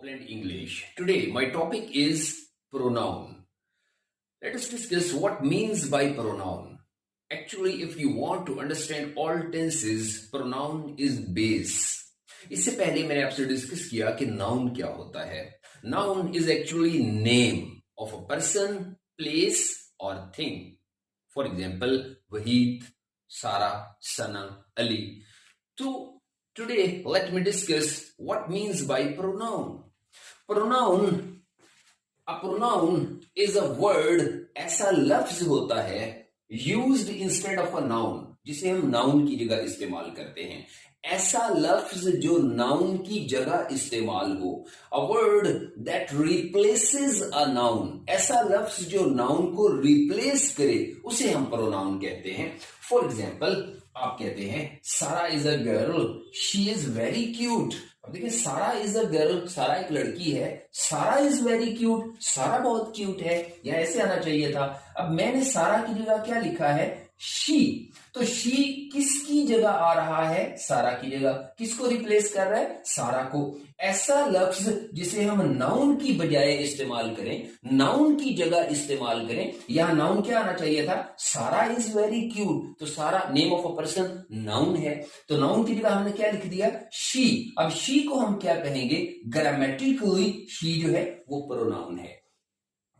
Copland English. Today, my topic is pronoun. Let us discuss what means by pronoun. Actually, if you want to understand all tenses, pronoun is base. इससे पहले मैंने आपसे discuss किया कि noun क्या होता है. Noun is actually name of a person, place or thing. For example, Wahid, Sarah, Sana, Ali. So today, let me discuss what means by pronoun. A pronoun is a word, ऐसा लफ्ज होता है used instead of a noun, जिसे हम noun की जगह इस्तेमाल करते हैं. ऐसा लफ्ज जो नाउन की जगह इस्तेमाल हो. A word that replaces a noun, ऐसा लफ्ज जो नाउन को रिप्लेस करे, उसे हम प्रोनाउन कहते हैं. फॉर एग्जाम्पल, आप कहते हैं सारा is a girl, she is very cute. अब देखिए, सारा इज अ गर्ल, सारा एक लड़की है. सारा इज वेरी क्यूट, सारा बहुत क्यूट है, या ऐसे आना चाहिए था. अब मैंने सारा की जगह क्या लिखा है? शी. तो शी किसकी जगह आ रहा है? सारा की जगह. किसको रिप्लेस कर रहा है? सारा को. ऐसा लफ्ज जिसे हम नाउन की बजाय इस्तेमाल करें, नाउन की जगह इस्तेमाल करें. यहां नाउन क्या आना चाहिए था? सारा इज वेरी क्यूट. तो सारा name of a person noun है, तो नाउन की जगह हमने क्या लिख दिया? शी. अब शी को हम क्या कहेंगे? ग्रामेटिकली शी जो है वो प्रोनाउन है,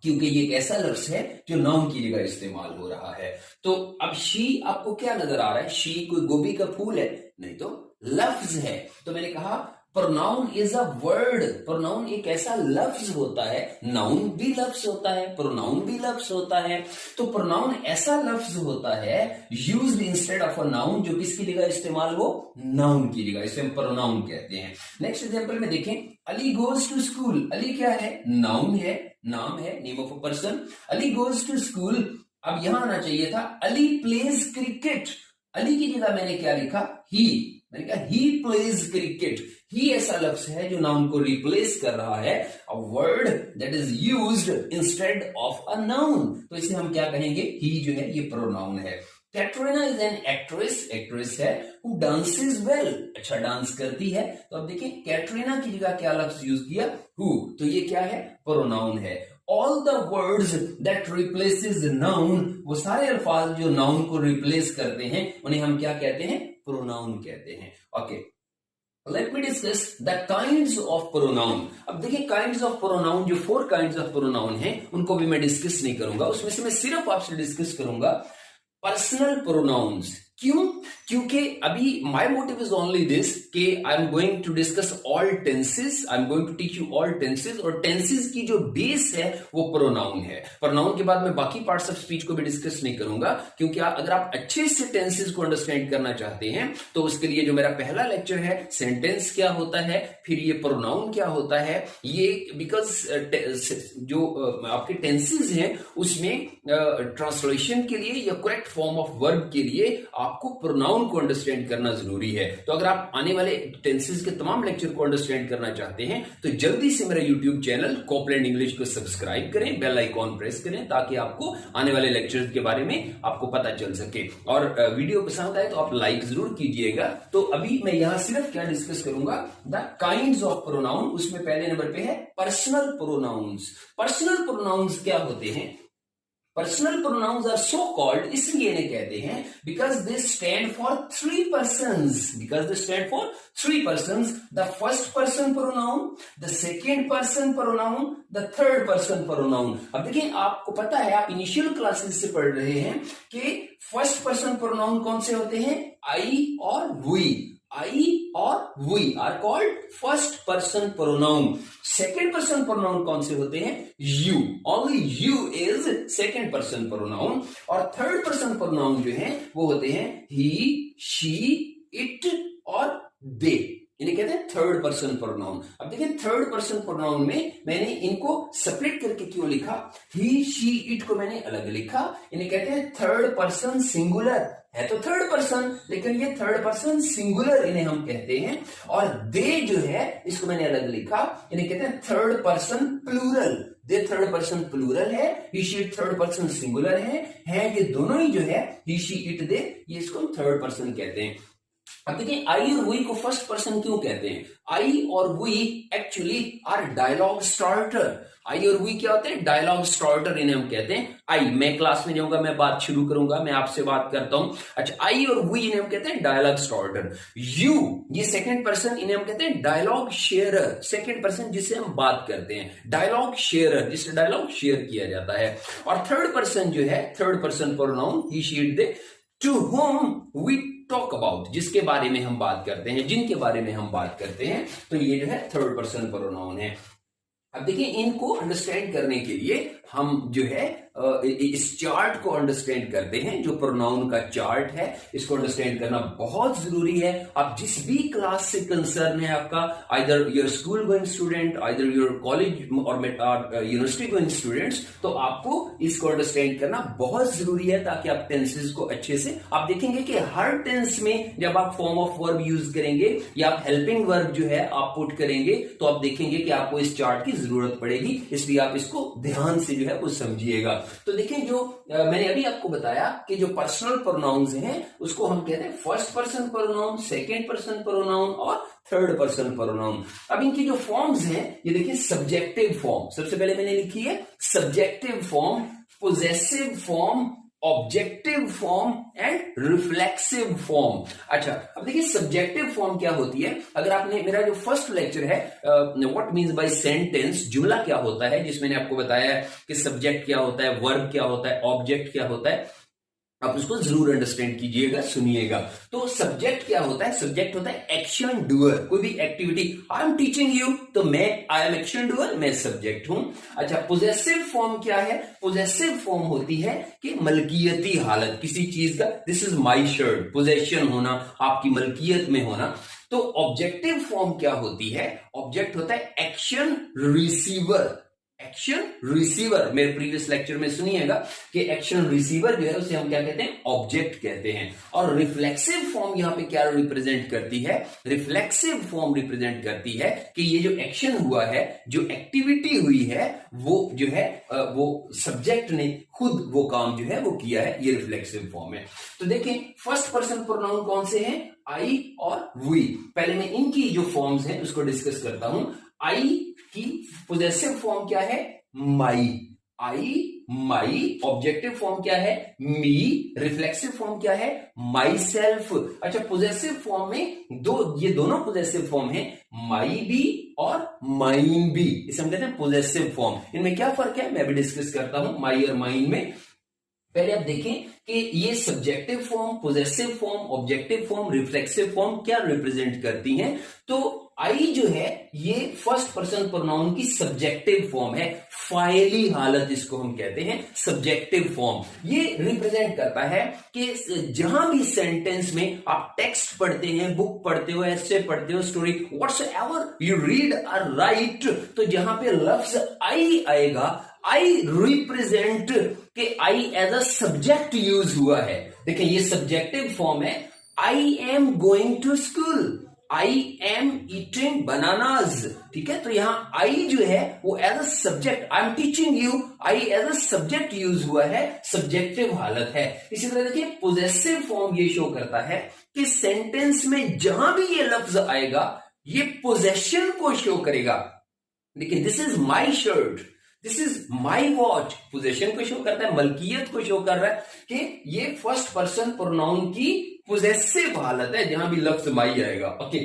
क्योंकि ये एक ऐसा लफ्ज है जो नाउन की जगह इस्तेमाल हो रहा है. तो अब शी आपको क्या नजर आ रहा है? शी कोई गोभी का फूल है? नहीं, तो लफ्ज है. तो मैंने कहा pronoun is a word. Pronoun एक ऐसा लफ्ज होता है. नाउन भी लफ्ज होता है, प्रोनाउन भी लफ्ज होता है. तो प्रोनाउन ऐसा लफ्ज होता है used instead of a noun, जो किसकी जगह इस्तेमाल हो? नाउन की जगह. इसे हम प्रोनाउन कहते हैं. नेक्स्ट एग्जांपल में देखें, Ali goes to school. Ali क्या है? नाउन है, नाम है, name of a person. Ali goes to school. अब यहां आना चाहिए था अली प्लेज क्रिकेट. अली की जगह मैंने क्या लिखा? ही. मैंने कहा ही प्लेज क्रिकेट. ही ऐसा लफ्ज है जो नाउन को रिप्लेस कर रहा है. A word that is used instead of a noun. तो इसे हम क्या कहेंगे? ही जो है ये प्रोनाउन है. Katrina is an actress. Actress है हु डांसेस वेल, अच्छा डांस करती है. तो अब देखिए, कैटरीना की जगह क्या लफ्ज यूज किया? हु. तो ये क्या है? प्रोनाउन है. All the words that replaces noun, वो सारे अल्फाज जो नाउन को रिप्लेस करते हैं, उन्हें हम क्या कहते हैं? प्रोनाउन कहते हैं. Okay, let me discuss the kinds of pronoun. अब देखिए, काइंड्स ऑफ प्रोनाउन, जो 4 काइंड्स ऑफ प्रोनाउन हैं, उनको भी मैं डिस्कस नहीं करूंगा. उसमें से मैं सिर्फ आपसे डिस्कस करूंगा पर्सनल प्रोनाउंस. क्यों? क्योंकि अभी my motive is only this कि I am going to discuss all tenses. I am going to teach you all tenses, और टेंसेस की जो बेस है वो प्रोनाउन है. प्रोनाउन के बाद मैं बाकी पार्ट्स ऑफ स्पीच को भी डिस्कस नहीं करूंगा, क्योंकि अगर आप अच्छे से टेंसेस को अंडरस्टैंड करना चाहते हैं तो उसके लिए जो मेरा पहला लेक्चर है, सेंटेंस क्या होता है, फिर ये प्रोनाउन क्या होता है, ये बिकॉज जो आपके टेंसेस हैं उसमें ट्रांसलेशन के लिए या करेक्ट फॉर्म ऑफ वर्ब के लिए आपको प्रोनाउन को अंडरस्टैंड करना जरूरी है. तो अगर आप आने वाले टेंसेस के तमाम लेक्चर को अंडरस्टैंड करना चाहते हैं तो जल्दी से मेरा यूट्यूब चैनल कॉपलैंड इंग्लिश को सब्सक्राइब करें, बेल आइकॉन प्रेस करें, ताकि आपको आने वाले लेक्चर्स के बारे में आपको पता चल सके. और वीडियो पसंद आए तो आप लाइक जरूर कीजिएगा. तो अभी मैं यहां सिर्फ क्या डिस्कस करूंगा? The kinds of pronoun. उसमें पहले नंबर पे है पर्सनल प्रोनाउंस. पर्सनल प्रोनाउंस क्या होते हैं? Personal pronouns are so called, इसलिए इन्हें कहते हैं because they stand for 3 persons. Because they stand for 3 persons. The first person pronoun, the second person pronoun, the third person pronoun. अब देखिए, आपको पता है, आप इनिशियल क्लासेस से पढ़ रहे हैं कि फर्स्ट पर्सन प्रोनाउन कौन से होते हैं? आई और वी. I और we are called first person pronoun. Second person pronoun कौन से होते हैं? You. Only you is second person pronoun. और third person pronoun जो हैं वो होते हैं he, she, it और they. इन्हें कहते हैं थर्ड पर्सन प्रोनाउन. अब देखिए, थर्ड पर्सन प्रोनाउन में मैंने इनको सेपरेट करके क्यों लिखा? ही, शी, इट को मैंने अलग लिखा. इन्हें कहते हैं थर्ड पर्सन सिंगुलर. है तो थर्ड पर्सन, लेकिन ये थर्ड पर्सन सिंगुलर इन्हें हम कहते हैं. और दे जो है इसको मैंने अलग लिखा. इन्हें कहते हैं third person plural. They third person plural है, he, she, it third person singular है. ये दोनों ही जो है ही, शी, इट, दे, ये इसको हम थर्ड पर्सन कहते हैं. अब देखिए आई और वी को फर्स्ट पर्सन क्यों कहते हैं? आई और we actually are dialogue starter. I और वी क्या होते हैं? डायलॉग स्टार्टर, इन्हें हम कहते हैं। आई, मैं क्लास में जाऊंगा, मैं बात शुरू करूंगा, मैं आपसे बात करता हूं। अच्छा, आई और वी इन्हें हम कहते हैं डायलॉग स्टार्टर। यू, ये सेकंड पर्सन, इन्हें हम कहते हैं डायलॉग शेयरर। सेकंड पर्सन जिससे हम बात करते हैं, डायलॉग शेयरर, जिससे डायलॉग शेयर किया जाता है। और थर्ड पर्सन जो है, third person pronoun he, she, it, they, to whom we talk about, जिसके बारे में हम बात करते हैं, जिनके बारे में हम बात करते हैं, तो ये जो है थर्ड पर्सन प्रोनाउन है। अब देखिए, इनको अंडरस्टैंड करने के लिए हम जो है इस चार्ट को अंडरस्टैंड करते हैं, जो प्रोनाउन का चार्ट है, इसको अंडरस्टैंड करना बहुत जरूरी है। आप जिस भी क्लास से कंसर्न है आपका, either your school going student, either your college और यूनिवर्सिटी गोइंग स्टूडेंट्स, तो आपको इसको अंडरस्टैंड करना बहुत जरूरी है, ताकि आप टेंसेस को अच्छे से, आप देखेंगे कि हर टेंस में जब आप फॉर्म ऑफ वर्ब यूज करेंगे या आप हेल्पिंग वर्ब जो है आप पुट करेंगे, तो आप देखेंगे कि आपको इस चार्ट की जरूरत पड़ेगी, इसलिए आप इसको ध्यान से जो है वो समझिएगा। तो देखिए, जो मैंने अभी आपको बताया कि जो पर्सनल प्रोनाउंस हैं उसको हम कहते हैं first person pronoun, second person pronoun और थर्ड पर्सन प्रोनाउन। अब इनकी जो फॉर्म्स हैं, ये देखिए, सब्जेक्टिव फॉर्म सबसे पहले मैंने लिखी है, subjective form, possessive form, objective form and reflexive form. अच्छा, अब देखिए सब्जेक्टिव फॉर्म क्या होती है। अगर आपने मेरा जो फर्स्ट लेक्चर है व्हाट मीन्स बाय सेंटेंस, जुमला क्या होता है, जिसमें मैंने आपको बताया है कि सब्जेक्ट क्या होता है, वर्ब क्या होता है, ऑब्जेक्ट क्या होता है, आप उसको जरूर अंडरस्टैंड कीजिएगा, सुनिएगा। तो सब्जेक्ट क्या होता है? सब्जेक्ट होता है एक्शन डूअर, कोई भी activity. I am teaching you, तो मैं, आई एम एक्शन डूअर, मैं सब्जेक्ट हूं। अच्छा, पोजेसिव फॉर्म क्या है? पोजेसिव फॉर्म होती है कि मलकियती हालत किसी चीज का, this is my shirt, possession होना, आपकी मलकियत में होना। तो ऑब्जेक्टिव फॉर्म क्या होती है? ऑब्जेक्ट होता है एक्शन रिसीवर, एक्शन रिसीवर। मेरे प्रीवियस लेक्चर में सुनिएगा कि एक्शन रिसीवर जो है उसे हम क्या कहते हैं? ऑब्जेक्ट कहते हैं। और रिफ्लेक्सिव फॉर्म यहां पे क्या रिप्रेजेंट करती है? रिफ्लेक्सिव फॉर्म रिप्रेजेंट करती है कि ये जो एक्शन हुआ है, जो एक्टिविटी हुई है, वो जो है वो सब्जेक्ट ने खुद वो काम जो है वो किया है, ये रिफ्लेक्सिव फॉर्म है। तो देखें, फर्स्ट पर्सन प्रोनाउन कौन से हैं? आई और वी। पहले मैं इनकी जो फॉर्म्स हैं उसको डिस्कस करता हूं। आई की पोजेसिव फॉर्म क्या है? माई, आई, माई। ऑब्जेक्टिव फॉर्म क्या है? मी। रिफ्लेक्सिव फॉर्म क्या है? My self. अच्छा, पोजेसिव फॉर्म में ये दोनों पोजेसिव फॉर्म है, माई भी और माइन भी, इसे हम कहते हैं पोजेसिव फॉर्म। इनमें क्या फर्क है मैं भी डिस्कस करता हूं, माई और माइन में। पहले आप देखें कि ये subjective form, possessive form, objective form, reflexive form क्या रिप्रेजेंट करती हैं। तो आई जो है ये फर्स्ट पर्सन प्रोनाउन की सब्जेक्टिव फॉर्म है, फाइली हालत इसको हम कहते हैं, सब्जेक्टिव फॉर्म। ये रिप्रेजेंट करता है कि जहां भी सेंटेंस में आप टेक्स्ट पढ़ते हैं, बुक पढ़ते हो, एस्से पढ़ते हो, स्टोरी, व्हाट्सएवर यू रीड और राइट, तो जहां पे लफ्ज आई आएगा, आई रिप्रेजेंट कि I as a subject use हुआ है। देखिए, ये सब्जेक्टिव फॉर्म है, I am going to school, I am eating bananas, ठीक है। तो यहां आई जो है वो as a subject, I am teaching you, I as a subject use हुआ है, सब्जेक्टिव हालत है। इसी तरह देखिए, पोजेसिव फॉर्म ये शो करता है कि सेंटेंस में जहां भी ये लफ्ज आएगा ये पोजेशन को शो करेगा। देखिए, this is my shirt, this is my watch, possession को शो करता है, मलकियत को शो कर रहा है कि ये फर्स्ट पर्सन प्रोनाउन की पोजेसिव हालत है जहां भी लफ्ज माई आएगा। Okay,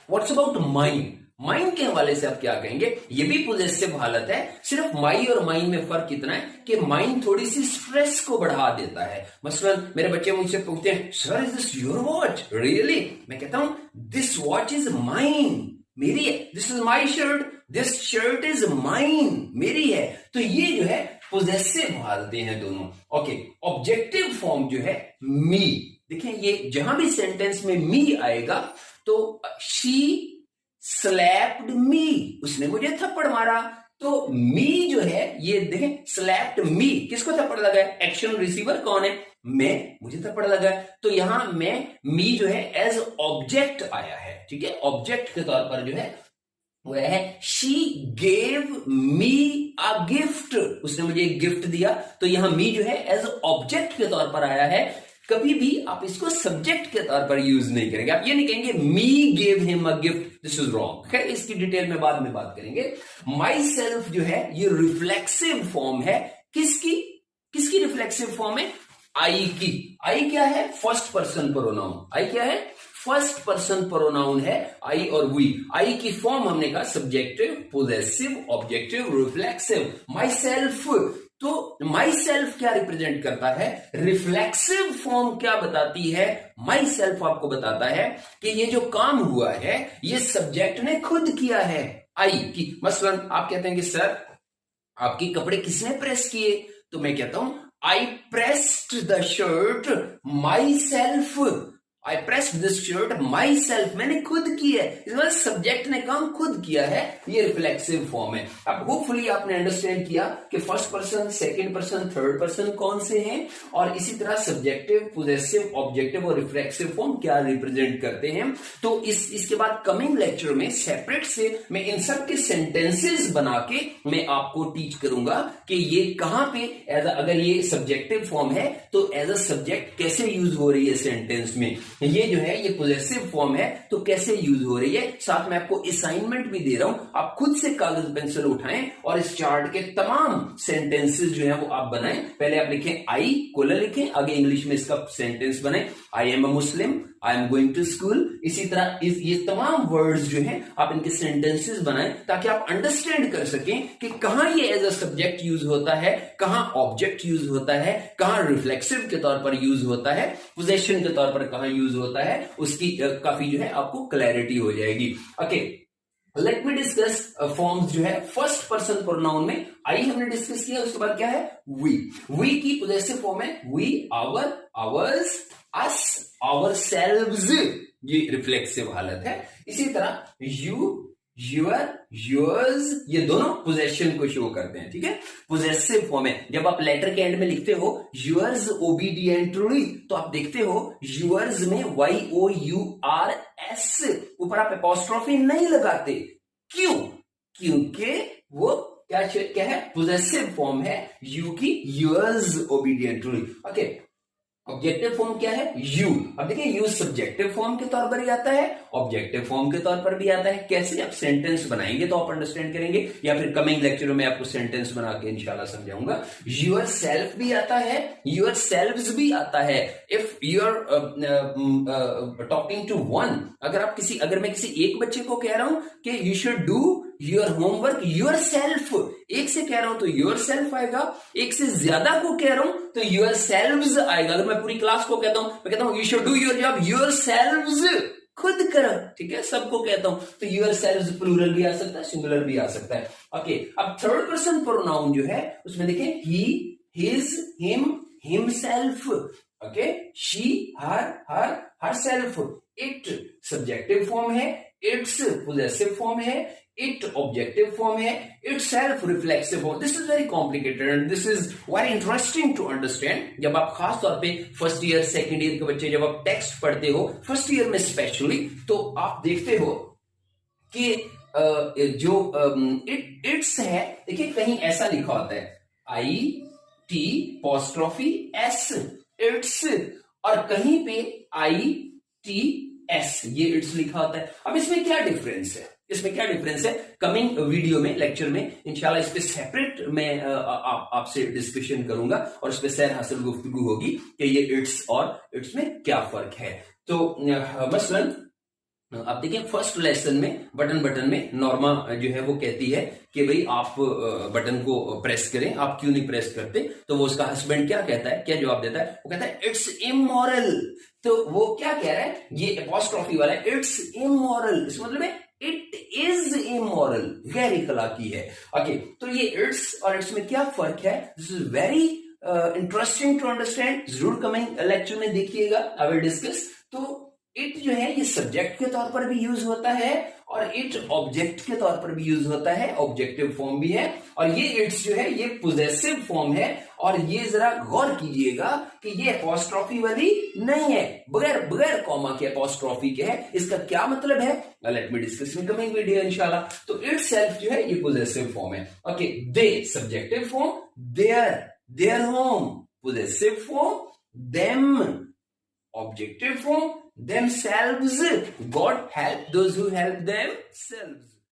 what's about mine? Mine के हवाले से आप क्या कहेंगे? ये भी पोजेसिव हालत है, सिर्फ माई और माइन में फर्क इतना है कि माइन थोड़ी सी स्ट्रेस को बढ़ा देता है। मसलन मेरे बच्चे मुझसे पूछते हैं, sir is this your watch? Really? मैं कहता हूं दिस वॉच इज माइन, मेरी है। This is my shirt, this shirt is mine, मेरी है। तो ये जो है पोजेसिव हालतें हैं दोनों। ओके, ऑब्जेक्टिव फॉर्म जो है मी। देखिए, ये जहां भी सेंटेंस में मी आएगा तो शी स्लैप्ड मी, उसने मुझे थप्पड़ मारा। तो मी जो है ये देखें, स्लैप्ड मी, किसको थप्पड़ लगा है? एक्शन रिसीवर कौन है? मैं, मुझे थप्पड़ लगा है। तो यहां मैं, मी जो है एज ऑब्जेक्ट आया है, ठीक है। ऑब्जेक्ट के तौर पर जो है वो है she gave me a gift, उसने मुझे एक गिफ्ट दिया। तो यहां मी जो है एज ऑब्जेक्ट के तौर पर आया है। कभी भी आप इसको सब्जेक्ट के तौर पर यूज नहीं करेंगे। आप ये नहीं कहेंगे me gave him a gift, this is wrong. खैर इसकी डिटेल में बाद में बात करेंगे। माई सेल्फ जो है ये रिफ्लेक्सिव फॉर्म है, किसकी रिफ्लेक्सिव फॉर्म है? आई की। आई क्या है? First person pronoun. आई क्या है? फर्स्ट पर्सन प्रोनाउन है आई और वी। आई की फॉर्म हमने कहा subjective, possessive, objective, reflexive. My self, तो माई सेल्फ क्या रिप्रेजेंट करता है? रिफ्लेक्सिव फॉर्म क्या बताती है? माई सेल्फ आपको बताता है कि ये जो काम हुआ है ये सब्जेक्ट ने खुद किया है, आई की। मसलन आप कहते हैं कि सर आपके कपड़े किसने प्रेस किए? तो मैं कहता हूं I pressed the shirt myself. I pressed this shirt myself, मैंने खुद की है। इस मतलब सब्जेक्ट ने काम खुद किया है, ये रिफ्लेक्सिव फॉर्म है। अब होपफुली आपने अंडरस्टैंड किया कि first person, second person, third person कौन से हैं, और इसी तरह सब्जेक्टिव, पोजेसिव, ऑब्जेक्टिव और रिफ्लेक्सिव फॉर्म क्या रिप्रेजेंट करते हैं। तो इसके बाद कमिंग लेक्चर में सेपरेट से मैं इन सब के सेंटेंसेस बना के मैं आपको टीच करूंगा कि ये कहां पे अगर ये सब्जेक्टिव फॉर्म है तो एज अ सब्जेक्ट कैसे यूज हो रही है सेंटेंस में, ये जो है ये पोजेसिव फॉर्म है तो कैसे यूज हो रही है। साथ में आपको असाइनमेंट भी दे रहा हूं, आप खुद से कागज पेंसिल उठाएं और इस चार्ट के तमाम सेंटेंसेस जो है वो आप बनाएं। पहले आप लिखें आई कोलन लिखें, आगे इंग्लिश में इसका सेंटेंस बनाएं। I am a Muslim, I am going to school. इसी तरह ये तमाम वर्ड्स जो हैं आप इनके सेंटेंसेस बनाएं ताकि आप अंडरस्टैंड कर सकें कि कहां ये एज अ सब्जेक्ट यूज होता है, कहां ऑब्जेक्ट यूज होता है, कहां रिफ्लेक्सिव के तौर पर यूज होता है, पोजेशन के तौर पर कहां यूज होता है। उसकी काफी जो है आपको क्लैरिटी हो जाएगी। Okay, let me discuss forms जो है फर्स्ट पर्सन प्रोनाउन में। आई हमने डिस्कस किया, उसके बाद क्या है? वी की पोजेसिव फॉर्म है we, our, ours, us, ourselves, ये रिफ्लेक्सिव हालत है। इसी तरह यू, योर, योर्स, ये दोनों पोजेशन को शो करते हैं, ठीक है। पोजेसिव फॉर्म है। जब आप लेटर के एंड में लिखते हो योर्स ओबीडिएंटली तो आप देखते हो योर्स में YOURS ऊपर आप एपोस्ट्रोफी नहीं लगाते। क्यों? क्योंकि वो क्या है? पोजेसिव फॉर्म है यू की, योर्स ओबीडिएंटली। ओके, ऑब्जेक्टिव फॉर्म क्या है? यू। अब देखिए यू सब्जेक्टिव फॉर्म के तौर पर भी आता है, ऑब्जेक्टिव फॉर्म के तौर पर भी आता है। कैसे? आप सेंटेंस बनाएंगे तो आप अंडरस्टैंड करेंगे, या फिर कमिंग लेक्चर में आपको सेंटेंस बना के इंशाल्लाह समझाऊंगा। यूर सेल्फ भी आता है, यूर सेल्व्स भी आता है। If you are talking to one, अगर मैं किसी एक बच्चे को कह रहा हूं कि you should do your homework your self, एक से कह रहा हूं तो योर सेल्फ आएगा, एक से ज्यादा को कह रहा हूं तो योर सेल्व्स आएगा। अगर मैं पूरी क्लास को कहता हूं, मैं कहता हूं you should do your job your selves, खुद करो, ठीक है, सबको कहता हूं तो योर सेल्व्स प्लूरल भी आ सकता है, सिंगुलर भी आ सकता है। ओके, अब थर्ड पर्सन प्रोनाउन जो है उसमें देखिए he, his, him, himself, okay, she, herself. It subjective form है, इट्स पोजेसिव फॉर्म है, इट ऑब्जेक्टिव फॉर्म है, itself reflexive form. This is very complicated and this is very interesting to understand. जब आप खास तौर पे first year, second year के बच्चे जब आप टेक्स्ट पढ़ते हो, फर्स्ट ईयर में स्पेशली, तो आप देखते हो कि जो इट्स है, देखिए कहीं ऐसा लिखा होता है IT'S, इट्स, और कहीं पे ITS, ये इट्स लिखा होता है। अब इसमें क्या डिफरेंस है? कमिंग वीडियो में, लेक्चर में इंशाल्लाह इस पे सेपरेट मैं आपसे डिस्कशन करूंगा और इस पे सैर हासिल गुफ्तगू होगी कि ये इट्स और इट्स में क्या फर्क है। तो मसलन आप देखिए फर्स्ट लेसन में बटन में नॉर्मा जो है वो कहती है कि भाई आप बटन को प्रेस करें। आप क्यों नहीं प्रेस करते? तो वो उसका हस्बैंड क्या कहता है, क्या जवाब देता है? वो कहता है इट्स इमोरल। तो वो क्या कह रहा है? ये एपोस्ट्रोफी वाला है, इट्स इमोरल, इसका मतलब है इट इज इमोरल, गैर इखलाकी है। ओके, तो ये इट्स और इट्स में क्या फर्क है? This is very interesting to understand. जरूर कमिंग लेक्चर में देखिएगा, आई विल डिस्कस। तो इट जो है ये सब्जेक्ट के तौर पर भी यूज होता है और इट ऑब्जेक्ट के तौर पर भी यूज होता है, ऑब्जेक्टिव फॉर्म भी है। और ये इट्स जो है ये पोजेसिव फॉर्म है। और ये जरा गौर कीजिएगा कि ये एपोस्ट्रोफी वाली नहीं है, बगैर कॉमा के एपोस्ट्रोफी के है। इसका क्या मतलब है? Let me discuss in coming video इंशाल्लाह। तो इट सेल्फ जो है ये पोजेसिव फॉर्म है। Okay, they subjective form, their home possessive form, them Objective form, themselves. God help those who help themselves.